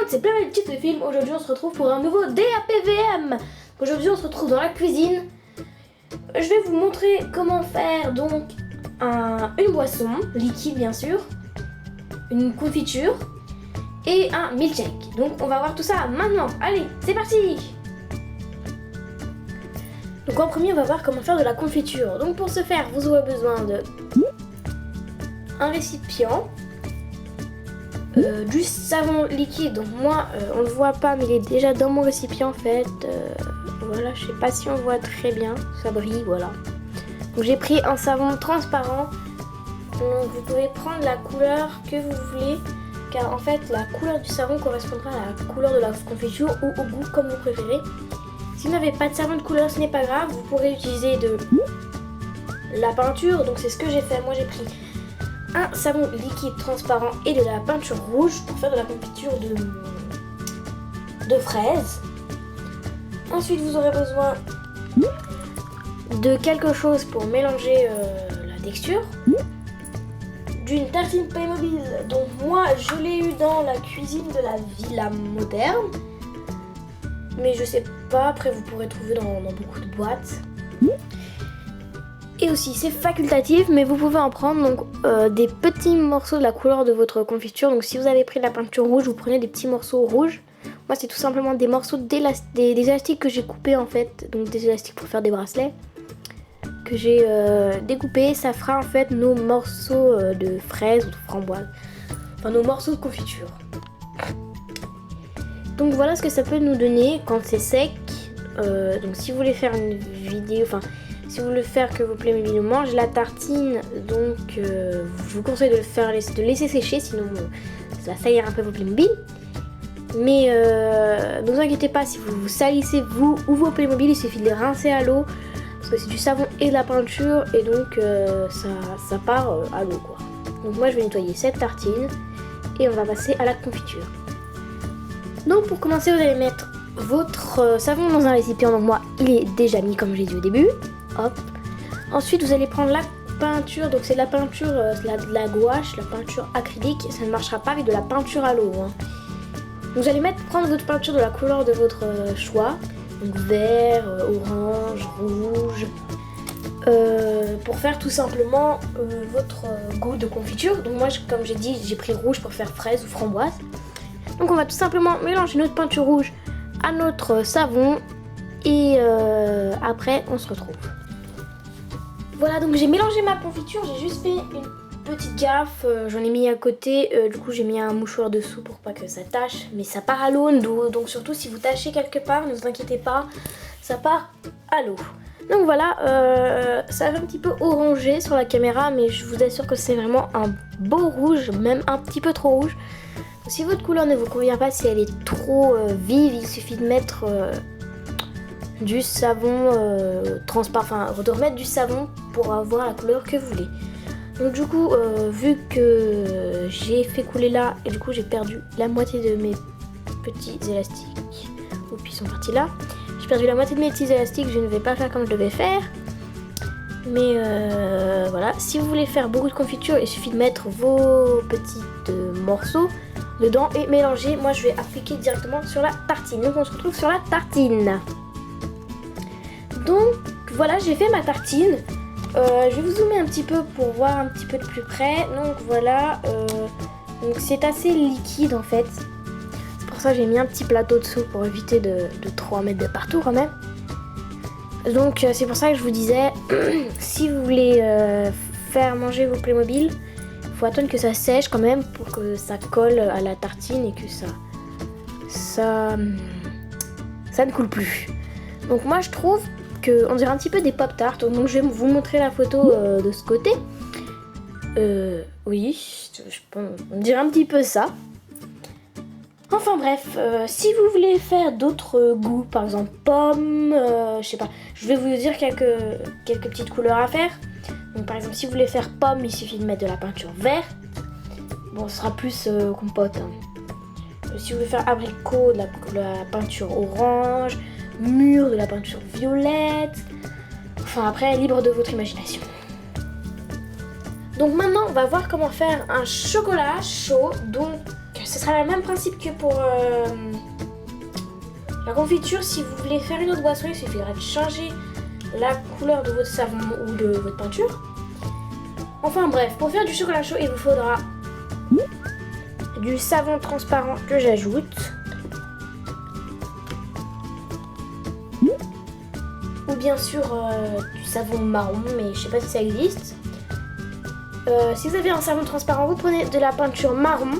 monde, c'est plein de titres de films. Aujourd'hui on se retrouve pour un nouveau DAPVM. Aujourd'hui on se retrouve dans la cuisine. Je vais vous montrer comment faire donc une boisson, liquide bien sûr, une confiture et un milkshake. Donc on va voir tout ça maintenant. Allez, c'est parti. Donc en premier on va voir comment faire de la confiture. Donc pour ce faire vous aurez besoin de un récipient, du savon liquide. Donc moi on le voit pas mais il est déjà dans mon récipient en fait. Voilà, je sais pas si on voit très bien, ça brille, voilà. Donc j'ai pris un savon transparent. Donc vous pouvez prendre la couleur que vous voulez, car en fait la couleur du savon correspondra à la couleur de la confiture ou au goût comme vous préférez. Si vous n'avez pas de savon de couleur, ce n'est pas grave, vous pourrez utiliser de la peinture. Donc c'est ce que j'ai fait, moi j'ai pris un savon liquide transparent et de la peinture rouge pour faire de la confiture de fraises. Ensuite vous aurez besoin de quelque chose pour mélanger la texture, d'une tartine Playmobil. Donc moi je l'ai eu dans la cuisine de la villa moderne, mais je sais pas, après vous pourrez trouver dans beaucoup de boîtes. Et aussi c'est facultatif, mais vous pouvez en prendre donc des petits morceaux de la couleur de votre confiture. Donc si vous avez pris de la peinture rouge, vous prenez des petits morceaux rouges. Moi c'est tout simplement des morceaux des élastiques que j'ai coupés en fait, donc des élastiques pour faire des bracelets que j'ai découpés. Ça fera en fait nos morceaux de fraises ou de framboises, enfin nos morceaux de confiture. Donc voilà ce que ça peut nous donner quand c'est sec. Donc si vous voulez faire une vidéo, enfin si vous voulez faire que vos Playmobil mangent la tartine, donc je vous conseille de laisser sécher, sinon ça va salir un peu vos Playmobil. Mais ne vous inquiétez pas, si vous salissez vous ou vos Playmobil, il suffit de les rincer à l'eau, parce que c'est du savon et de la peinture, et donc ça part à l'eau quoi. Donc moi je vais nettoyer cette tartine et on va passer à la confiture. Donc pour commencer vous allez mettre votre savon dans un récipient. Donc moi il est déjà mis comme j'ai dit au début. Hop. Ensuite vous allez prendre la peinture, donc c'est de la peinture, de la gouache, la peinture acrylique. Ça ne marchera pas avec de la peinture à l'eau hein. Vous allez prendre votre peinture de la couleur de votre choix, donc vert, orange, rouge, pour faire tout simplement votre goût de confiture. Donc moi comme j'ai dit, j'ai pris rouge pour faire fraise ou framboise. Donc on va tout simplement mélanger notre peinture rouge à notre savon et après on se retrouve. Voilà, donc j'ai mélangé ma confiture, j'ai juste fait une petite gaffe, j'en ai mis à côté, du coup j'ai mis un mouchoir dessous pour pas que ça tâche, mais ça part à l'eau, donc surtout si vous tâchez quelque part, ne vous inquiétez pas, ça part à l'eau. Donc voilà, ça fait un petit peu orangé sur la caméra, mais je vous assure que c'est vraiment un beau rouge, même un petit peu trop rouge. Donc, si votre couleur ne vous convient pas, si elle est trop vive, il suffit de mettre du savon transparent, enfin de remettre du savon pour avoir la couleur que vous voulez. Donc du coup, vu que j'ai fait couler là, et du coup j'ai perdu la moitié de mes petits élastiques, ou puis ils sont partis là, j'ai perdu la moitié de mes petits élastiques, je ne vais pas faire comme je devais faire. Mais voilà, si vous voulez faire beaucoup de confiture, il suffit de mettre vos petits morceaux dedans et mélanger. Moi je vais appliquer directement sur la tartine, donc on se retrouve sur la tartine. Donc voilà, j'ai fait ma tartine. Je vais vous zoomer un petit peu pour voir un petit peu de plus près. Donc voilà, donc c'est assez liquide en fait. C'est pour ça que j'ai mis un petit plateau dessous pour éviter de trop en mettre de partout quand même. Donc c'est pour ça que je vous disais, si vous voulez faire manger vos Playmobil, il faut attendre que ça sèche quand même pour que ça colle à la tartine et que ça ne coule plus. Donc moi je trouve on dirait un petit peu des pop-tarts, donc je vais vous montrer la photo de ce côté. Oui, on dirait un petit peu ça. Enfin bref, si vous voulez faire d'autres goûts, par exemple pomme, je sais pas, je vais vous dire quelques petites couleurs à faire. Donc par exemple si vous voulez faire pomme, il suffit de mettre de la peinture verte. Bon, ce sera plus compote hein. Si vous voulez faire abricot, de la peinture orange, mûr, de la peinture violette. Enfin après, libre de votre imagination. Donc maintenant, on va voir comment faire un chocolat chaud. Donc ce sera le même principe que pour la confiture. Si vous voulez faire une autre boisson, il suffira de changer la couleur de votre savon ou de votre peinture. Enfin bref, pour faire du chocolat chaud, il vous faudra du savon transparent que j'ajoute. Ou bien sûr du savon marron, mais je sais pas si ça existe. Si vous avez un savon transparent, vous prenez de la peinture marron,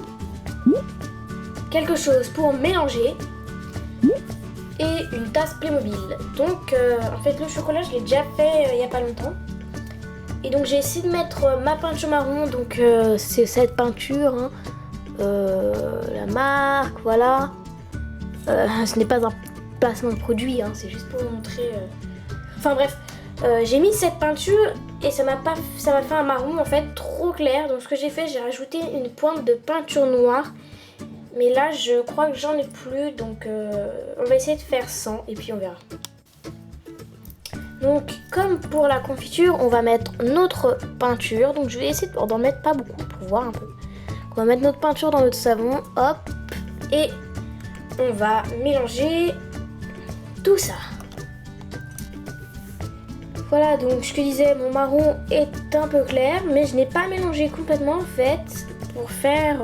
quelque chose pour mélanger et une tasse Playmobil. Donc en fait le chocolat je l'ai déjà fait il y a pas longtemps. Et donc j'ai essayé de mettre ma peinture marron, donc c'est cette peinture, hein, la marque, voilà. Ce n'est pas un placement de produit, hein, c'est juste pour vous montrer. Enfin bref, j'ai mis cette peinture et ça m'a fait un marron en fait trop clair. Donc ce que j'ai fait, j'ai rajouté une pointe de peinture noire. Mais là je crois que j'en ai plus, donc on va essayer de faire sans et puis on verra. Donc comme pour la confiture, on va mettre notre peinture. Donc je vais essayer d'en mettre pas beaucoup pour voir un peu. On va mettre notre peinture dans notre savon, hop, et on va mélanger tout ça. Voilà, donc ce que je disais, mon marron est un peu clair, mais je n'ai pas mélangé complètement en fait pour faire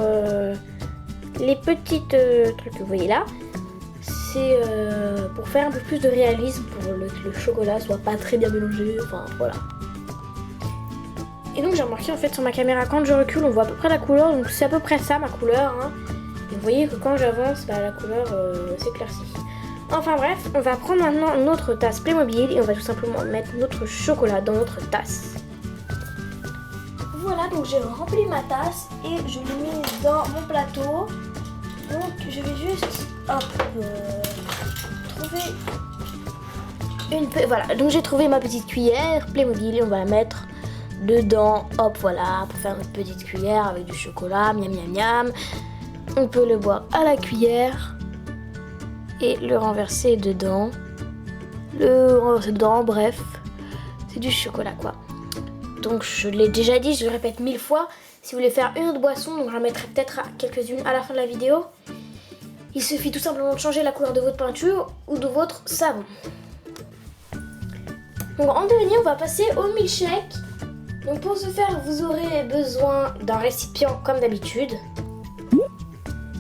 les petites trucs que vous voyez là. C'est pour faire un peu plus de réalisme, pour que le chocolat soit pas très bien mélangé, enfin voilà. Et donc j'ai remarqué en fait sur ma caméra, quand je recule on voit à peu près la couleur, donc c'est à peu près ça ma couleur, hein. Et vous voyez que quand j'avance, bah, la couleur s'éclaircit. Enfin bref, on va prendre maintenant notre tasse Playmobil et on va tout simplement mettre notre chocolat dans notre tasse. Voilà, donc j'ai rempli ma tasse et je l'ai mise dans mon plateau. Donc je vais juste trouver voilà, donc j'ai trouvé ma petite cuillère Playmobil et on va la mettre dedans. Hop, voilà, pour faire notre petite cuillère avec du chocolat, miam miam miam. On peut le boire à la cuillère et le renverser dedans. Bref, c'est du chocolat quoi. Donc je l'ai déjà dit, je le répète 1000 fois. Si vous voulez faire une autre boisson, donc j'en mettrai peut-être quelques-unes à la fin de la vidéo. Il suffit tout simplement de changer la couleur de votre peinture ou de votre savon. Donc en dernier, on va passer au milkshake. Donc pour ce faire, vous aurez besoin d'un récipient comme d'habitude,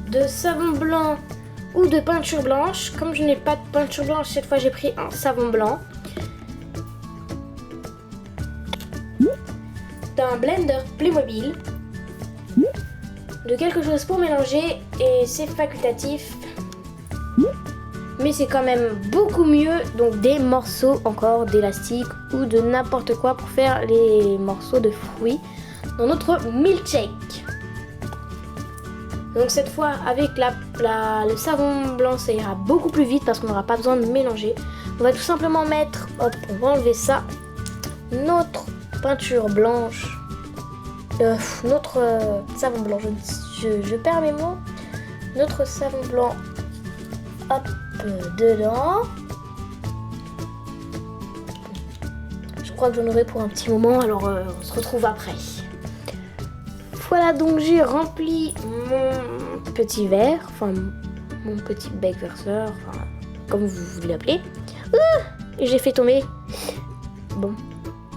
de savon blanc ou de peinture blanche. Comme je n'ai pas de peinture blanche, cette fois j'ai pris un savon blanc. D'un blender Playmobil, de quelque chose pour mélanger, et c'est facultatif mais c'est quand même beaucoup mieux, donc des morceaux encore d'élastique ou de n'importe quoi pour faire les morceaux de fruits dans notre milkshake. Donc cette fois avec le savon blanc ça ira beaucoup plus vite parce qu'on n'aura pas besoin de mélanger. On va tout simplement mettre, hop, on va enlever ça, notre peinture blanche, notre savon blanc, je perds mes mots, notre savon blanc, hop, dedans. Je crois que j'en aurai pour un petit moment, alors on se retrouve après. Voilà, donc j'ai rempli mon petit verre, enfin mon petit bec verseur, enfin, comme vous voulez l'appeler. Et j'ai fait tomber. Bon,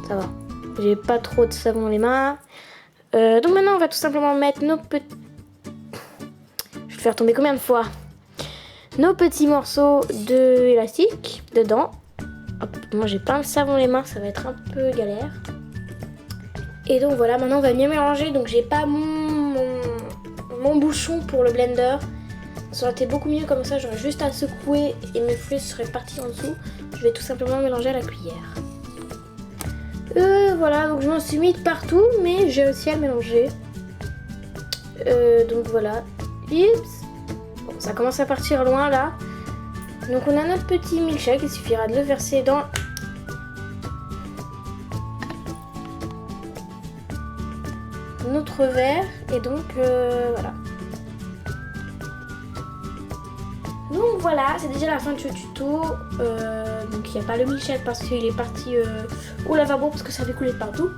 ça va. J'ai pas trop de savon dans les mains. Donc maintenant, on va tout simplement mettre nos petits... Je vais faire tomber combien de fois? Nos petits morceaux d'élastique dedans. Hop, moi j'ai plein de savon dans les mains, ça va être un peu galère. Et donc voilà, maintenant on va bien mélanger. Donc j'ai pas mon bouchon pour le blender. Ça aurait été beaucoup mieux comme ça, j'aurais juste à secouer et mes fruits seraient partis en dessous. Je vais tout simplement mélanger à la cuillère. Voilà, donc je m'en suis mis partout, mais j'ai réussi à mélanger. Donc voilà. Oups. Bon, ça commence à partir loin là. Donc on a notre petit milkshake, il suffira de le verser dans notre verre. Et donc voilà. Donc voilà, c'est déjà la fin de ce tuto. Donc il n'y a pas le milkshake parce qu'il est parti au lavabo parce que ça avait coulé de partout.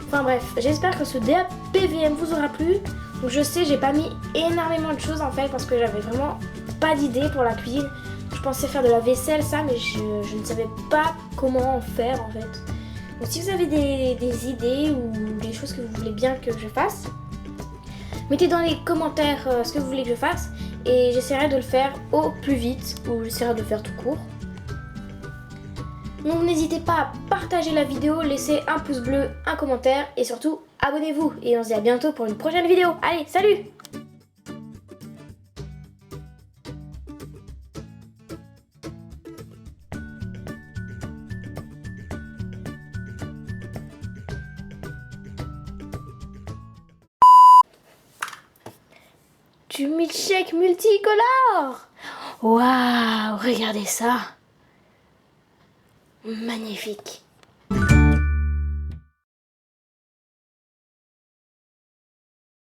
Enfin bref, j'espère que ce DAPVM vous aura plu. Donc je sais, j'ai pas mis énormément de choses en fait parce que j'avais vraiment pas d'idée pour la cuisine. Je pensais faire de la vaisselle, ça, mais je ne savais pas comment en faire en fait. Donc si vous avez des idées ou des choses que vous voulez bien que je fasse, mettez dans les commentaires ce que vous voulez que je fasse et j'essaierai de le faire au plus vite ou j'essaierai de le faire tout court. Donc n'hésitez pas à partager la vidéo, laisser un pouce bleu, un commentaire et surtout abonnez-vous. Et on se dit à bientôt pour une prochaine vidéo. Allez, salut! Du milkshake multicolore! Waouh, regardez ça! Magnifique!